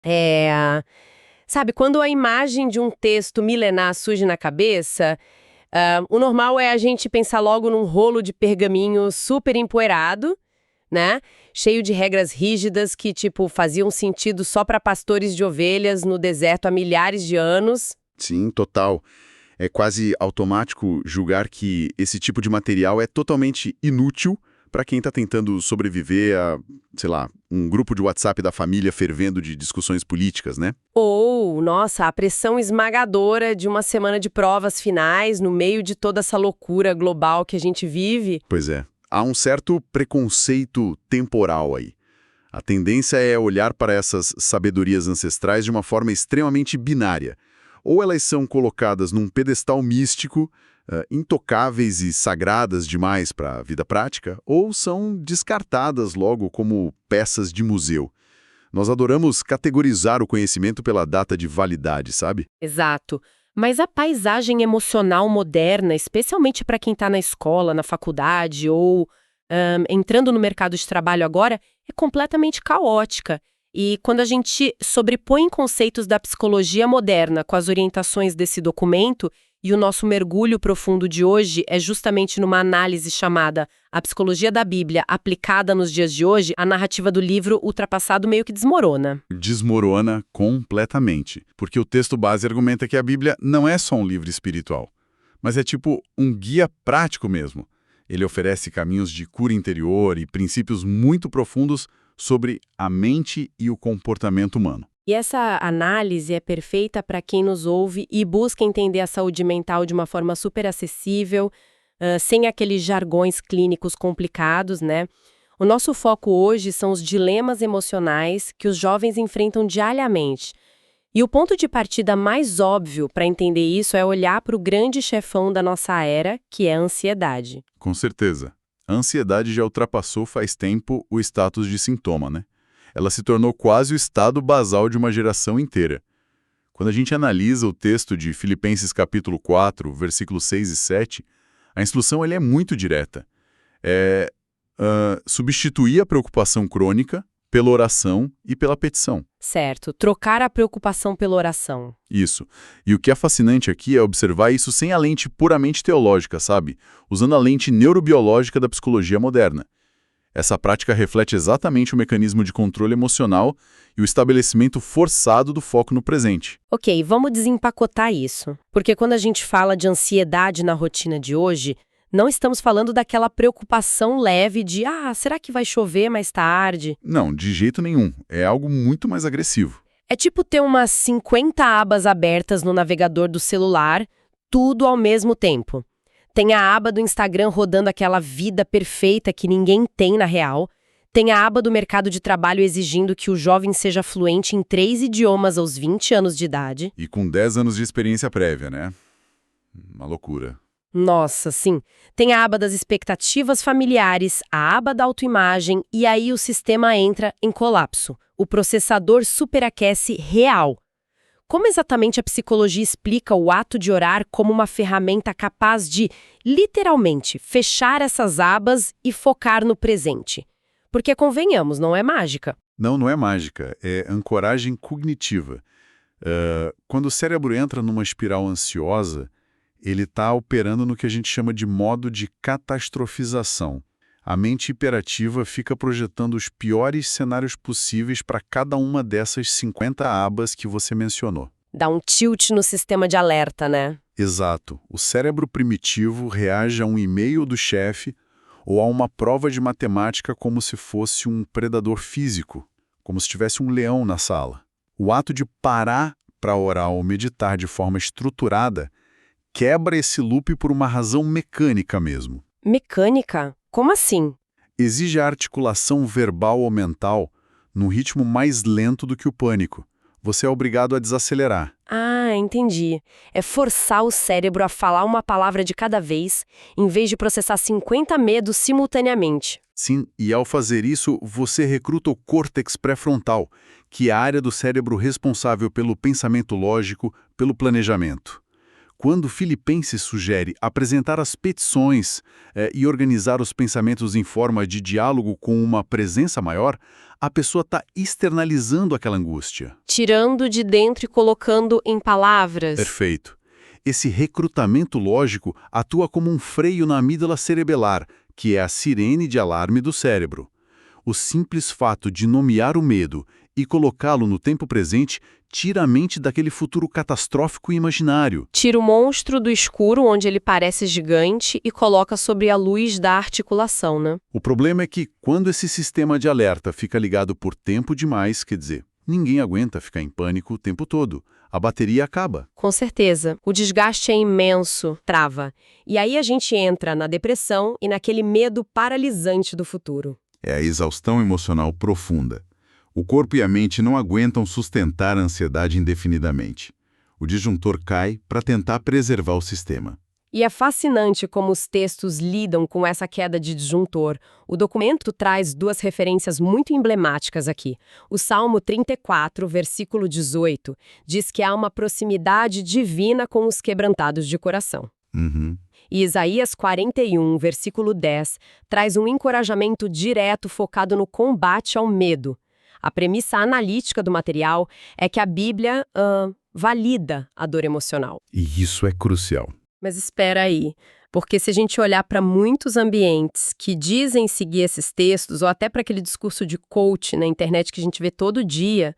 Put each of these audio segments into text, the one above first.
É. Sabe, quando a imagem de um texto milenar surge na cabeça, o normal é a gente pensar logo num rolo de pergaminho super empoeirado, né? Cheio de regras rígidas que, tipo, faziam sentido só para pastores de ovelhas no deserto há milhares de anos. Sim, total. É quase automático julgar que esse tipo de material é totalmente inútil para quem está tentando sobreviver a, sei lá, um grupo de WhatsApp da família fervendo de discussões políticas, né? Ou, nossa, a pressão esmagadora de uma semana de provas finais no meio de toda essa loucura global que a gente vive. Pois é. Há um certo preconceito temporal aí. A tendência é olhar para essas sabedorias ancestrais de uma forma extremamente binária. Ou elas são colocadas num pedestal místico, intocáveis e sagradas demais para a vida prática, ou são descartadas logo como peças de museu. Nós adoramos categorizar o conhecimento pela data de validade, sabe? Exato. Mas a paisagem emocional moderna, especialmente para quem está na escola, na faculdade ou entrando no mercado de trabalho agora, é completamente caótica. E quando a gente sobrepõe conceitos da psicologia moderna com as orientações desse documento, e o nosso mergulho profundo de hoje é justamente numa análise chamada A Psicologia da Bíblia aplicada nos dias de hoje, a narrativa do livro ultrapassado meio que desmorona. Desmorona completamente, porque o texto base argumenta que a Bíblia não é só um livro espiritual, mas é tipo um guia prático mesmo. Ele oferece caminhos de cura interior e princípios muito profundos sobre a mente e o comportamento humano. E essa análise é perfeita para quem nos ouve e busca entender a saúde mental de uma forma super acessível, sem aqueles jargões clínicos complicados, né? O nosso foco hoje são os dilemas emocionais que os jovens enfrentam diariamente. E o ponto de partida mais óbvio para entender isso é olhar para o grande chefão da nossa era, que é a ansiedade. Com certeza. A ansiedade já ultrapassou faz tempo o status de sintoma, né? Ela se tornou quase o estado basal de uma geração inteira. Quando a gente analisa o texto de Filipenses capítulo 4, versículos 6 e 7, a instrução ele é muito direta. É substituir a preocupação crônica pela oração e pela petição. Certo, trocar a preocupação pela oração. Isso. E o que é fascinante aqui é observar isso sem a lente puramente teológica, sabe? Usando a lente neurobiológica da psicologia moderna. Essa prática reflete exatamente o mecanismo de controle emocional e o estabelecimento forçado do foco no presente. Ok, vamos desempacotar isso. Porque quando a gente fala de ansiedade na rotina de hoje, não estamos falando daquela preocupação leve de será que vai chover mais tarde? Não, de jeito nenhum. É algo muito mais agressivo. É tipo ter umas 50 abas abertas no navegador do celular, tudo ao mesmo tempo. Tem a aba do Instagram rodando aquela vida perfeita que ninguém tem na real. Tem a aba do mercado de trabalho exigindo que o jovem seja fluente em 3 idiomas aos 20 anos de idade. E com 10 anos de experiência prévia, né? Uma loucura. Nossa, sim. Tem a aba das expectativas familiares, a aba da autoimagem e aí o sistema entra em colapso. O processador superaquece real. Como exatamente a psicologia explica o ato de orar como uma ferramenta capaz de, literalmente, fechar essas abas e focar no presente? Porque, convenhamos, não é mágica. Não, não é mágica. É ancoragem cognitiva. Quando o cérebro entra numa espiral ansiosa, ele está operando no que a gente chama de modo de catastrofização. A mente hiperativa fica projetando os piores cenários possíveis para cada uma dessas 50 abas que você mencionou. Dá um tilt no sistema de alerta, né? Exato. O cérebro primitivo reage a um e-mail do chefe ou a uma prova de matemática como se fosse um predador físico, como se tivesse um leão na sala. O ato de parar para orar ou meditar de forma estruturada quebra esse loop por uma razão mecânica mesmo. Mecânica? Como assim? Exige a articulação verbal ou mental num ritmo mais lento do que o pânico. Você é obrigado a desacelerar. Entendi. É forçar o cérebro a falar uma palavra de cada vez, em vez de processar 50 medos simultaneamente. Sim, e ao fazer isso, você recruta o córtex pré-frontal, que é a área do cérebro responsável pelo pensamento lógico, pelo planejamento. Quando Filipenses sugere apresentar as petições e organizar os pensamentos em forma de diálogo com uma presença maior, a pessoa está externalizando aquela angústia. Tirando de dentro e colocando em palavras. Perfeito. Esse recrutamento lógico atua como um freio na amígdala cerebelar, que é a sirene de alarme do cérebro. O simples fato de nomear o medo e colocá-lo no tempo presente tira a mente daquele futuro catastrófico e imaginário. Tira o monstro do escuro, onde ele parece gigante, e coloca sobre a luz da articulação, né? O problema é que, quando esse sistema de alerta fica ligado por tempo demais, quer dizer, ninguém aguenta ficar em pânico o tempo todo. A bateria acaba. Com certeza. O desgaste é imenso, trava. E aí a gente entra na depressão e naquele medo paralisante do futuro. É a exaustão emocional profunda. O corpo e a mente não aguentam sustentar a ansiedade indefinidamente. O disjuntor cai para tentar preservar o sistema. E é fascinante como os textos lidam com essa queda de disjuntor. O documento traz duas referências muito emblemáticas aqui. O Salmo 34, versículo 18, diz que há uma proximidade divina com os quebrantados de coração. E Isaías 41, versículo 10, traz um encorajamento direto focado no combate ao medo. A premissa analítica do material é que a Bíblia valida a dor emocional. E isso é crucial. Mas espera aí, porque se a gente olhar para muitos ambientes que dizem seguir esses textos, ou até para aquele discurso de coach na internet que a gente vê todo dia,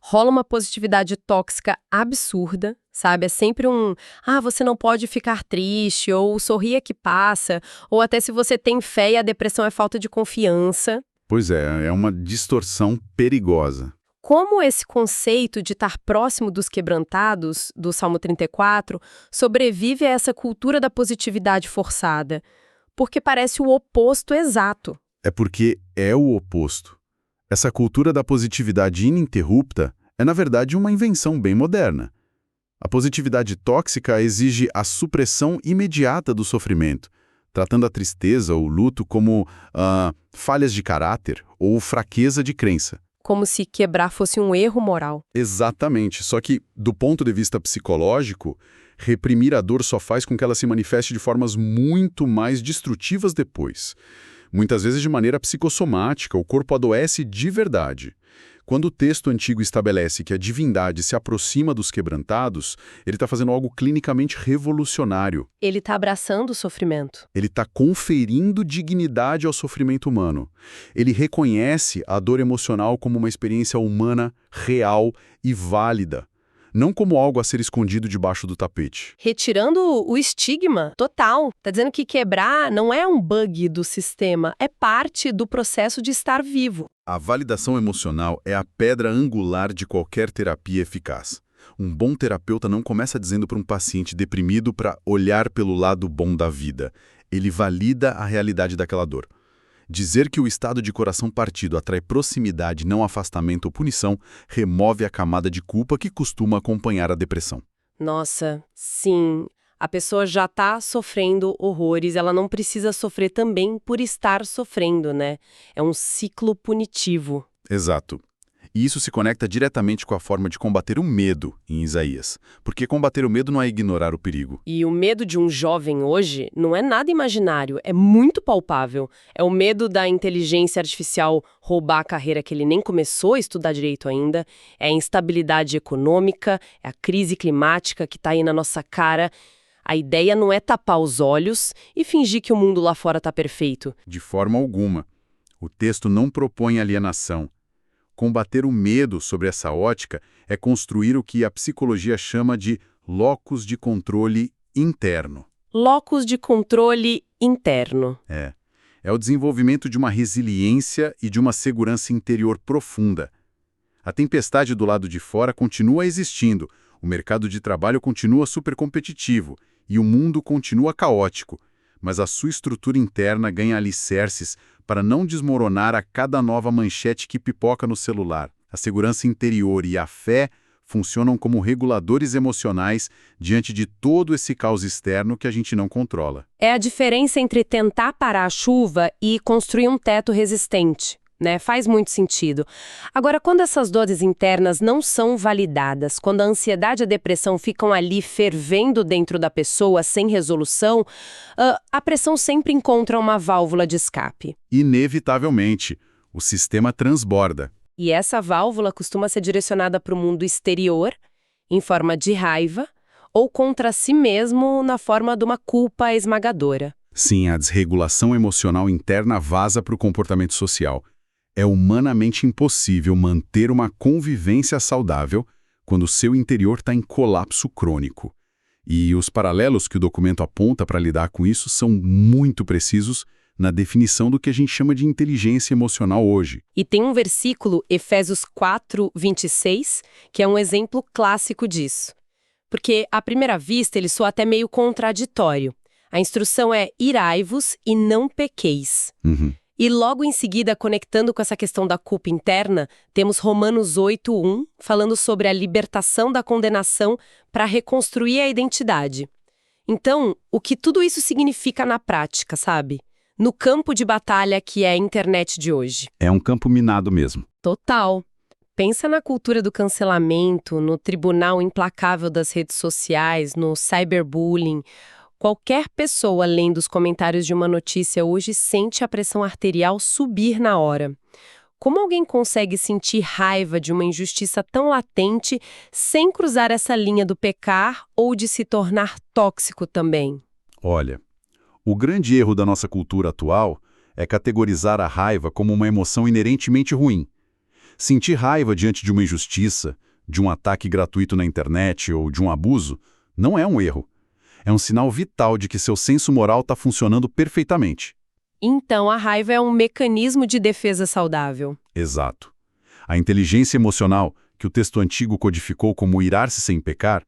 rola uma positividade tóxica absurda, sabe? É sempre você não pode ficar triste, ou sorria que passa, ou até se você tem fé e a depressão é falta de confiança. Pois é uma distorção perigosa. Como esse conceito de estar próximo dos quebrantados, do Salmo 34, sobrevive a essa cultura da positividade forçada? Porque parece o oposto exato. É porque é o oposto. Essa cultura da positividade ininterrupta é, na verdade, uma invenção bem moderna. A positividade tóxica exige a supressão imediata do sofrimento, tratando a tristeza ou o luto como falhas de caráter ou fraqueza de crença. Como se quebrar fosse um erro moral. Exatamente, só que, do ponto de vista psicológico, reprimir a dor só faz com que ela se manifeste de formas muito mais destrutivas depois. Muitas vezes de maneira psicossomática, o corpo adoece de verdade. Quando o texto antigo estabelece que a divindade se aproxima dos quebrantados, ele está fazendo algo clinicamente revolucionário. Ele está abraçando o sofrimento. Ele está conferindo dignidade ao sofrimento humano. Ele reconhece a dor emocional como uma experiência humana, real e válida, não como algo a ser escondido debaixo do tapete. Retirando o estigma total. Está dizendo que quebrar não é um bug do sistema, é parte do processo de estar vivo. A validação emocional é a pedra angular de qualquer terapia eficaz. Um bom terapeuta não começa dizendo para um paciente deprimido para olhar pelo lado bom da vida. Ele valida a realidade daquela dor. Dizer que o estado de coração partido atrai proximidade, não afastamento ou punição, remove a camada de culpa que costuma acompanhar a depressão. Nossa, sim. A pessoa já está sofrendo horrores, ela não precisa sofrer também por estar sofrendo, né? É um ciclo punitivo. Exato. E isso se conecta diretamente com a forma de combater o medo em Isaías. Porque combater o medo não é ignorar o perigo. E o medo de um jovem hoje não é nada imaginário, é muito palpável. É o medo da inteligência artificial roubar a carreira que ele nem começou a estudar direito ainda, é a instabilidade econômica, é a crise climática que está aí na nossa cara. A ideia não é tapar os olhos e fingir que o mundo lá fora está perfeito. De forma alguma. O texto não propõe alienação. Combater o medo sobre essa ótica é construir o que a psicologia chama de locus de controle interno. Locus de controle interno. É o desenvolvimento de uma resiliência e de uma segurança interior profunda. A tempestade do lado de fora continua existindo, o mercado de trabalho continua supercompetitivo e o mundo continua caótico, mas a sua estrutura interna ganha alicerces para não desmoronar a cada nova manchete que pipoca no celular. A segurança interior e a fé funcionam como reguladores emocionais diante de todo esse caos externo que a gente não controla. É a diferença entre tentar parar a chuva e construir um teto resistente. né? Faz muito sentido. Agora, quando essas dores internas não são validadas, quando a ansiedade e a depressão ficam ali fervendo dentro da pessoa sem resolução, a pressão sempre encontra uma válvula de escape. Inevitavelmente, o sistema transborda. E essa válvula costuma ser direcionada para o mundo exterior, em forma de raiva, ou contra si mesmo na forma de uma culpa esmagadora. Sim, a desregulação emocional interna vaza para o comportamento social. É humanamente impossível manter uma convivência saudável quando o seu interior está em colapso crônico. E os paralelos que o documento aponta para lidar com isso são muito precisos na definição do que a gente chama de inteligência emocional hoje. E tem um versículo, Efésios 4:26, que é um exemplo clássico disso. Porque, à primeira vista, ele soa até meio contraditório. A instrução é irai-vos e não pequeis. E logo em seguida, conectando com essa questão da culpa interna, temos Romanos 8:1, falando sobre a libertação da condenação para reconstruir a identidade. Então, o que tudo isso significa na prática, sabe? No campo de batalha que é a internet de hoje. É um campo minado mesmo. Total. Pensa na cultura do cancelamento, no tribunal implacável das redes sociais, no cyberbullying. Qualquer pessoa lendo os comentários de uma notícia hoje sente a pressão arterial subir na hora. Como alguém consegue sentir raiva de uma injustiça tão latente sem cruzar essa linha do pecar ou de se tornar tóxico também? Olha, o grande erro da nossa cultura atual é categorizar a raiva como uma emoção inerentemente ruim. Sentir raiva diante de uma injustiça, de um ataque gratuito na internet ou de um abuso, não é um erro. É um sinal vital de que seu senso moral está funcionando perfeitamente. Então, a raiva é um mecanismo de defesa saudável. Exato. A inteligência emocional, que o texto antigo codificou como irar-se sem pecar,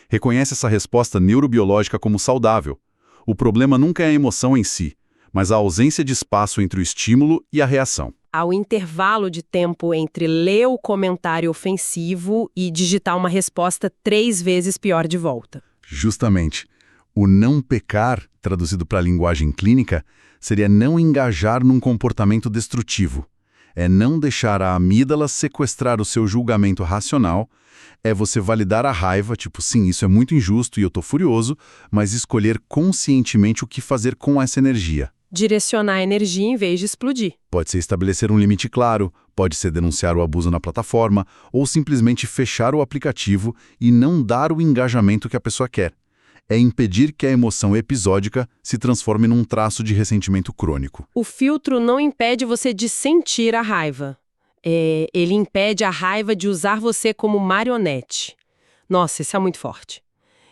reconhece essa resposta neurobiológica como saudável. O problema nunca é a emoção em si, mas a ausência de espaço entre o estímulo e a reação. Ao intervalo de tempo entre ler o comentário ofensivo e digitar uma resposta 3 vezes pior de volta. Justamente. O não pecar, traduzido para a linguagem clínica, seria não engajar num comportamento destrutivo. É não deixar a amígdala sequestrar o seu julgamento racional, é você validar a raiva, tipo, sim, isso é muito injusto e eu tô furioso, mas escolher conscientemente o que fazer com essa energia. Direcionar a energia em vez de explodir. Pode ser estabelecer um limite claro, pode ser denunciar o abuso na plataforma, ou simplesmente fechar o aplicativo e não dar o engajamento que a pessoa quer. É impedir que a emoção episódica se transforme num traço de ressentimento crônico. O filtro não impede você de sentir a raiva. Ele impede a raiva de usar você como marionete. Nossa, isso é muito forte.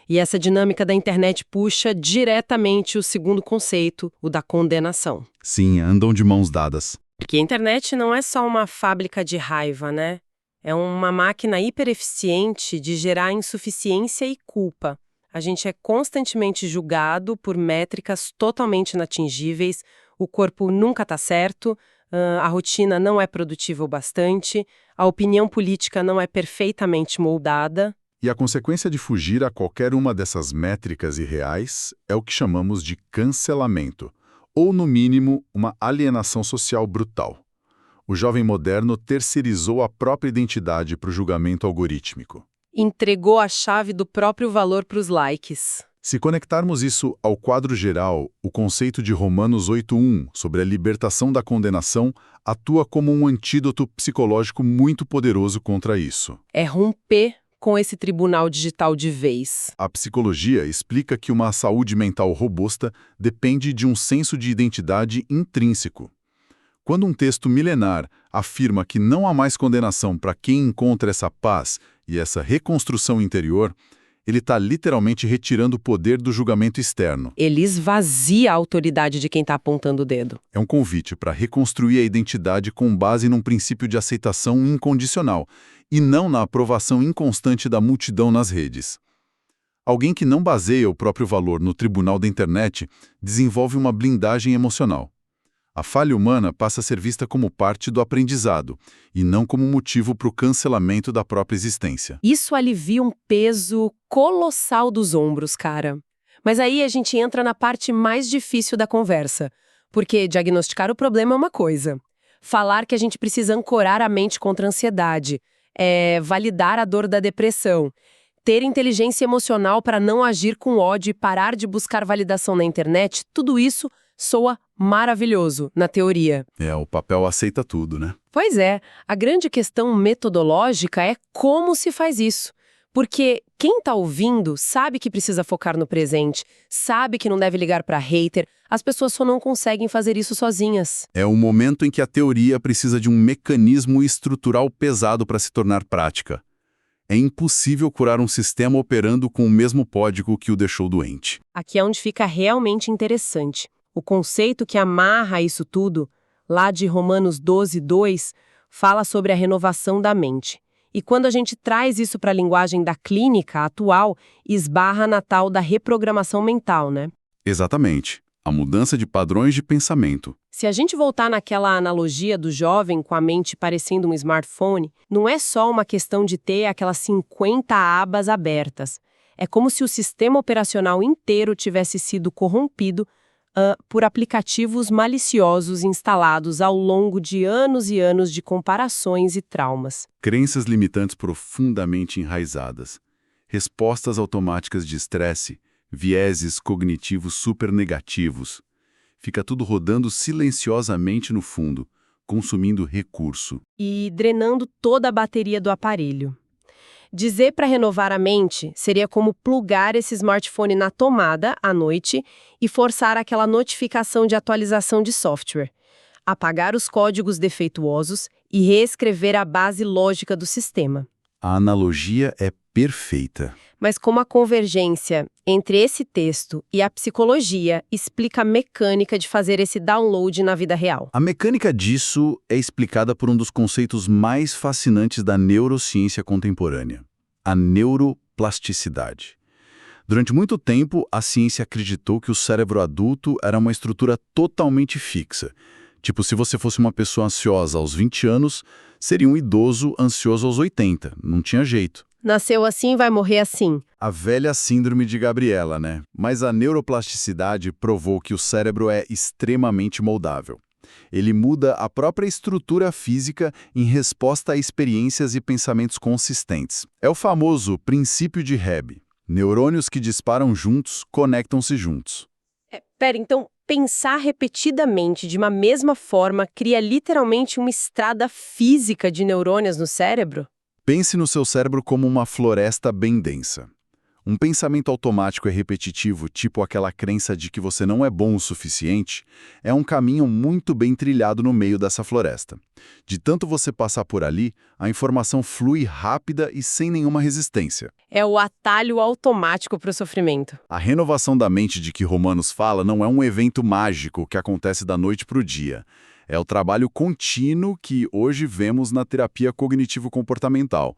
E essa dinâmica da internet puxa diretamente o segundo conceito, o da condenação. Sim, andam de mãos dadas. Porque a internet não é só uma fábrica de raiva, né? É uma máquina hipereficiente de gerar insuficiência e culpa. A gente é constantemente julgado por métricas totalmente inatingíveis, o corpo nunca está certo, a rotina não é produtiva o bastante, a opinião política não é perfeitamente moldada. E a consequência de fugir a qualquer uma dessas métricas irreais é o que chamamos de cancelamento, ou, no mínimo, uma alienação social brutal. O jovem moderno terceirizou a própria identidade para o julgamento algorítmico. Entregou a chave do próprio valor para os likes. Se conectarmos isso ao quadro geral, o conceito de Romanos 8:1 sobre a libertação da condenação atua como um antídoto psicológico muito poderoso contra isso. É romper com esse tribunal digital de vez. A psicologia explica que uma saúde mental robusta depende de um senso de identidade intrínseco. Quando um texto milenar afirma que não há mais condenação para quem encontra essa paz e essa reconstrução interior, ele está literalmente retirando o poder do julgamento externo. Ele esvazia a autoridade de quem está apontando o dedo. É um convite para reconstruir a identidade com base num princípio de aceitação incondicional e não na aprovação inconstante da multidão nas redes. Alguém que não baseia o próprio valor no tribunal da internet desenvolve uma blindagem emocional. A falha humana passa a ser vista como parte do aprendizado e não como motivo para o cancelamento da própria existência. Isso alivia um peso colossal dos ombros, cara. Mas aí a gente entra na parte mais difícil da conversa, porque diagnosticar o problema é uma coisa. falar que a gente precisa ancorar a mente contra a ansiedade, validar a dor da depressão, ter inteligência emocional para não agir com ódio e parar de buscar validação na internet, tudo isso soa maravilhoso na teoria. O papel aceita tudo, né? Pois é, a grande questão metodológica é como se faz isso. Porque quem está ouvindo sabe que precisa focar no presente, sabe que não deve ligar para hater, as pessoas só não conseguem fazer isso sozinhas. É o momento em que a teoria precisa de um mecanismo estrutural pesado para se tornar prática. É impossível curar um sistema operando com o mesmo código que o deixou doente. Aqui é onde fica realmente interessante. O conceito que amarra isso tudo, lá de Romanos 12:2, fala sobre a renovação da mente. E quando a gente traz isso para a linguagem da clínica atual, esbarra na tal da reprogramação mental, né? Exatamente. A mudança de padrões de pensamento. Se a gente voltar naquela analogia do jovem com a mente parecendo um smartphone, não é só uma questão de ter aquelas 50 abas abertas. É como se o sistema operacional inteiro tivesse sido corrompido por aplicativos maliciosos instalados ao longo de anos e anos de comparações e traumas. Crenças limitantes profundamente enraizadas. Respostas automáticas de estresse. Vieses cognitivos supernegativos. Fica tudo rodando silenciosamente no fundo, consumindo recurso. E drenando toda a bateria do aparelho. Dizer para renovar a mente seria como plugar esse smartphone na tomada à noite e forçar aquela notificação de atualização de software. Apagar os códigos defeituosos e reescrever a base lógica do sistema. A analogia é perfeita. Mas como a convergência entre esse texto e a psicologia explica a mecânica de fazer esse download na vida real? A mecânica disso é explicada por um dos conceitos mais fascinantes da neurociência contemporânea, a neuroplasticidade. Durante muito tempo, a ciência acreditou que o cérebro adulto era uma estrutura totalmente fixa. Tipo, se você fosse uma pessoa ansiosa aos 20 anos, seria um idoso ansioso aos 80. Não tinha jeito. Nasceu assim, vai morrer assim. A velha síndrome de Gabriela, né? Mas a neuroplasticidade provou que o cérebro é extremamente moldável. Ele muda a própria estrutura física em resposta a experiências e pensamentos consistentes. É o famoso princípio de Hebb. Neurônios que disparam juntos, conectam-se juntos. Então, pensar repetidamente de uma mesma forma cria literalmente uma estrada física de neurônios no cérebro? Pense no seu cérebro como uma floresta bem densa. Um pensamento automático e repetitivo, tipo aquela crença de que você não é bom o suficiente, é um caminho muito bem trilhado no meio dessa floresta. De tanto você passar por ali, a informação flui rápida e sem nenhuma resistência. É o atalho automático para o sofrimento. A renovação da mente de que Romanos fala não é um evento mágico que acontece da noite para o dia. É o trabalho contínuo que hoje vemos na terapia cognitivo-comportamental.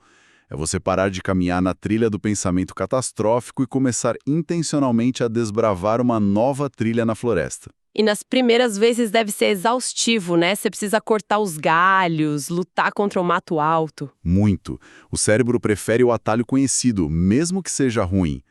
É você parar de caminhar na trilha do pensamento catastrófico e começar intencionalmente a desbravar uma nova trilha na floresta. E nas primeiras vezes deve ser exaustivo, né? Você precisa cortar os galhos, lutar contra o mato alto. Muito. O cérebro prefere o atalho conhecido, mesmo que seja ruim.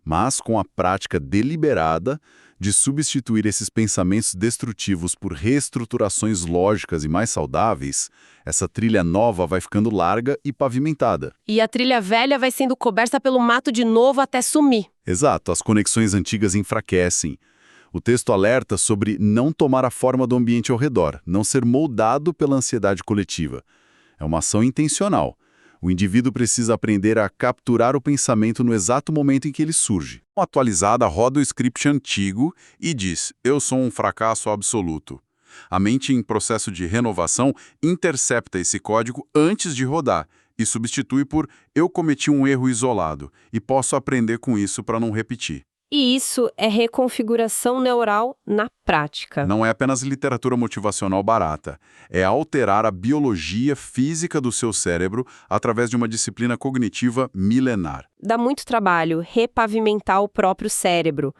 Mas com a prática deliberada de substituir esses pensamentos destrutivos por reestruturações lógicas e mais saudáveis, essa trilha nova vai ficando larga e pavimentada. E a trilha velha vai sendo coberta pelo mato de novo até sumir. Exato, as conexões antigas enfraquecem. O texto alerta sobre não tomar a forma do ambiente ao redor, não ser moldado pela ansiedade coletiva. É uma ação intencional. O indivíduo precisa aprender a capturar o pensamento no exato momento em que ele surge. Uma atualizada roda o script antigo e diz, eu sou um fracasso absoluto. A mente em processo de renovação intercepta esse código antes de rodar e substitui por eu cometi um erro isolado e posso aprender com isso para não repetir. E isso é reconfiguração neural na prática. Não é apenas literatura motivacional barata. É alterar a biologia física do seu cérebro através de uma disciplina cognitiva milenar. Dá muito trabalho repavimentar o próprio cérebro,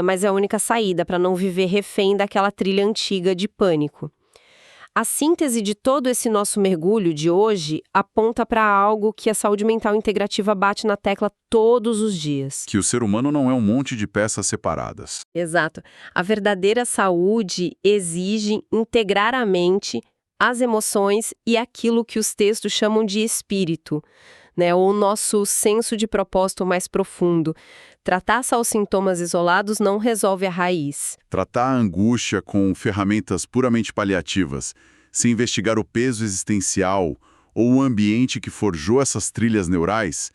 mas é a única saída para não viver refém daquela trilha antiga de pânico. A síntese de todo esse nosso mergulho de hoje aponta para algo que a saúde mental integrativa bate na tecla todos os dias. Que o ser humano não é um monte de peças separadas. Exato. A verdadeira saúde exige integrar a mente as emoções e aquilo que os textos chamam de espírito, né? Ou o nosso senso de propósito mais profundo. Tratar só os sintomas isolados não resolve a raiz. Tratar a angústia com ferramentas puramente paliativas, sem investigar o peso existencial ou o ambiente que forjou essas trilhas neurais,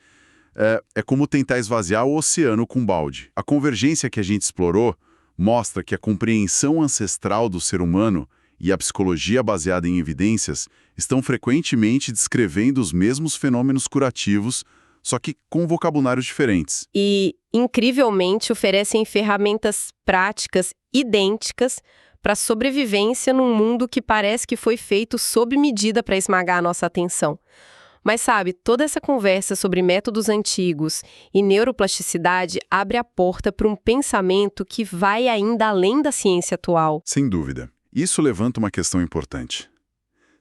é como tentar esvaziar o oceano com balde. A convergência que a gente explorou mostra que a compreensão ancestral do ser humano e a psicologia baseada em evidências estão frequentemente descrevendo os mesmos fenômenos curativos, só que com vocabulários diferentes. E, incrivelmente, oferecem ferramentas práticas idênticas para a sobrevivência num mundo que parece que foi feito sob medida para esmagar a nossa atenção. Mas sabe, toda essa conversa sobre métodos antigos e neuroplasticidade abre a porta para um pensamento que vai ainda além da ciência atual. Sem dúvida. Isso levanta uma questão importante.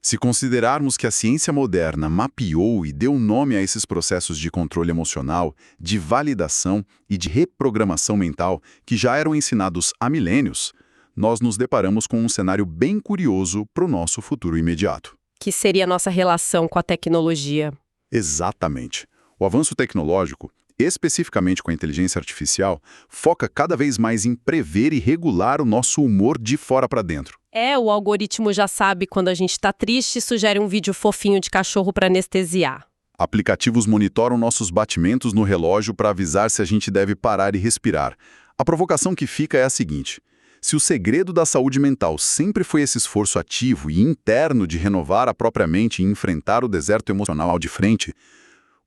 Se considerarmos que a ciência moderna mapeou e deu nome a esses processos de controle emocional, de validação e de reprogramação mental que já eram ensinados há milênios, nós nos deparamos com um cenário bem curioso para o nosso futuro imediato. Que seria a nossa relação com a tecnologia. Exatamente. O avanço tecnológico, especificamente com a inteligência artificial, foca cada vez mais em prever e regular o nosso humor de fora para dentro. O algoritmo já sabe quando a gente está triste e sugere um vídeo fofinho de cachorro para anestesiar. Aplicativos monitoram nossos batimentos no relógio para avisar se a gente deve parar e respirar. A provocação que fica é a seguinte: se o segredo da saúde mental sempre foi esse esforço ativo e interno de renovar a própria mente e enfrentar o deserto emocional de frente,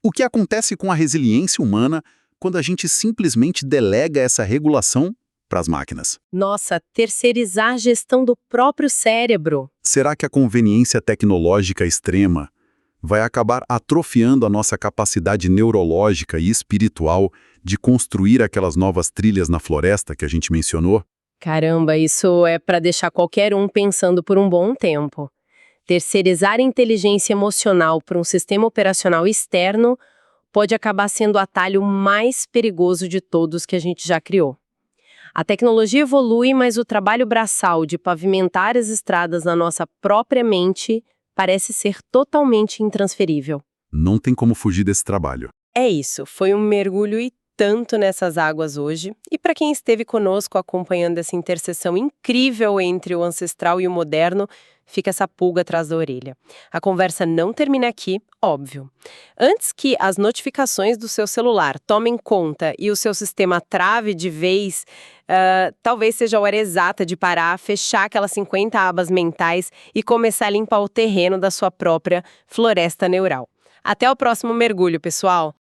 o que acontece com a resiliência humana quando a gente simplesmente delega essa regulação para as máquinas? Nossa, terceirizar a gestão do próprio cérebro. Será que a conveniência tecnológica extrema vai acabar atrofiando a nossa capacidade neurológica e espiritual de construir aquelas novas trilhas na floresta que a gente mencionou? Caramba, isso é para deixar qualquer um pensando por um bom tempo. Terceirizar a inteligência emocional para um sistema operacional externo pode acabar sendo o atalho mais perigoso de todos que a gente já criou. A tecnologia evolui, mas o trabalho braçal de pavimentar as estradas na nossa própria mente parece ser totalmente intransferível. Não tem como fugir desse trabalho. É isso, foi um mergulho e tanto nessas águas hoje. E para quem esteve conosco acompanhando essa interseção incrível entre o ancestral e o moderno, fica essa pulga atrás da orelha. A conversa não termina aqui, óbvio. Antes que as notificações do seu celular tomem conta e o seu sistema trave de vez, talvez seja a hora exata de parar, fechar aquelas 50 abas mentais e começar a limpar o terreno da sua própria floresta neural. Até o próximo mergulho, pessoal!